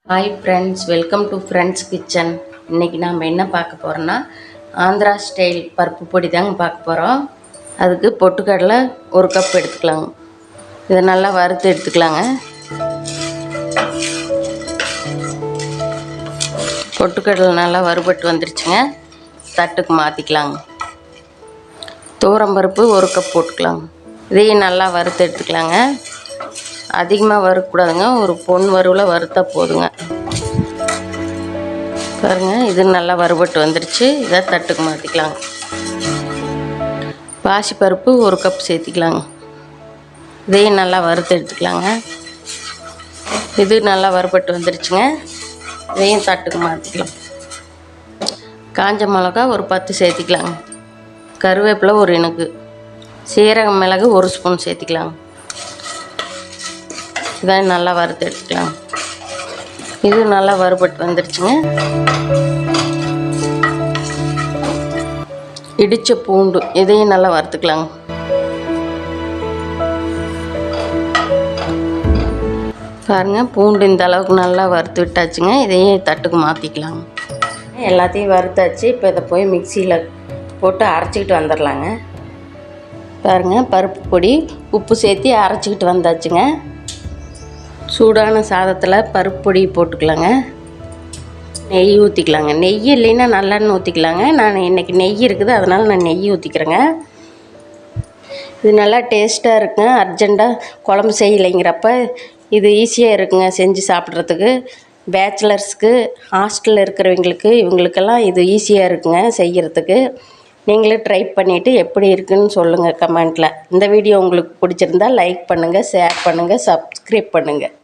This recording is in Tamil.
Hi friends, welcome to friends kitchen. இன்றைக்கி நாம் என்ன பார்க்க போகிறோன்னா ஆந்திரா ஸ்டைல் பருப்பு பொடி தாங்க பார்க்க போகிறோம். அதுக்கு பொட்டுக்கடலை 1 கப் எடுத்துக்கலாங்க. இதை நல்லா வறுத்து எடுத்துக்கலாங்க. பொட்டுக்கடலை நல்லா வறுபட்டு வந்துருச்சுங்க. தட்டுக்கு மாற்றிக்கலாங்க. துவரம்பருப்பு 1 கப் போட்டுக்கலாங்க. இதையும் நல்லா வறுத்து எடுத்துக்கலாங்க. அதிகமாக வறுக்கக்கூடாதுங்க, ஒரு பொன் வறுவில் வறுத்தா போதுங்க. பாருங்கள், இது நல்லா வறுபட்டு வந்துடுச்சு. இதை தட்டுக்கு மாற்றிக்கலாங்க. பாசிப்பருப்பு 1 கப் சேர்த்திக்கலாங்க. இதையும் நல்லா வறுத்து எடுத்துக்கலாங்க. இது நல்லா வறுபட்டு வந்துடுச்சுங்க. இதையும் தட்டுக்கு மாற்றிக்கலாம். காஞ்ச மிளகா ஒரு 10 சேர்த்திக்கலாங்க. கருவேப்பிலை ஒரு இனுக்கு, சீரகம் மிளகு 1 ஸ்பூன் சேர்த்திக்கலாங்க. இதை நல்லா வறுத்து எடுத்துக்கலாம். இது நல்லா வறுபட்டு வந்துடுச்சுங்க. இடித்த பூண்டு இதையும் நல்லா வறுத்துக்கலாங்க. பாருங்கள், பூண்டு இந்த அளவுக்கு நல்லா வறுத்து விட்டாச்சுங்க. இதையும் தட்டுக்கு மாற்றிக்கலாங்க. எல்லாத்தையும் வறுத்தாச்சு. இப்போ இதை போய் மிக்சியில் போட்டு அரைச்சிக்கிட்டு வந்துடலாங்க. பாருங்கள், பருப்பு பொடி உப்பு சேர்த்து அரைச்சிக்கிட்டு வந்தாச்சுங்க. சூடான சாதத்தில் பருப்பு பொடி போட்டுக்கலாங்க. நெய் ஊற்றிக்கலாங்க. நெய் இல்லைன்னா நல்லெண்ணெய் ஊற்றிக்கலாங்க. நான் இன்றைக்கி நெய் இருக்குது, அதனால் நான் நெய் ஊற்றிக்கிறேங்க. இது நல்லா டேஸ்ட்டாக இருக்குங்க. அர்ஜெண்ட்டாக குழம்பு செய்யலைங்கிறப்ப இது ஈஸியாக இருக்குங்க செஞ்சு சாப்பிட்றதுக்கு. பேச்சுலர்ஸ்க்கு, ஹாஸ்டலில் இருக்கிறவங்களுக்கு, இவங்களுக்கெல்லாம் இது ஈஸியாக இருக்குங்க செய்கிறதுக்கு. நீங்களே ட்ரை பண்ணிவிட்டு எப்படி இருக்குன்னு சொல்லுங்கள் கமெண்ட்டில். இந்த வீடியோ உங்களுக்கு பிடிச்சிருந்தா லைக் பண்ணுங்கள், ஷேர் பண்ணுங்கள், சப்ஸ்கிரைப் பண்ணுங்கள்.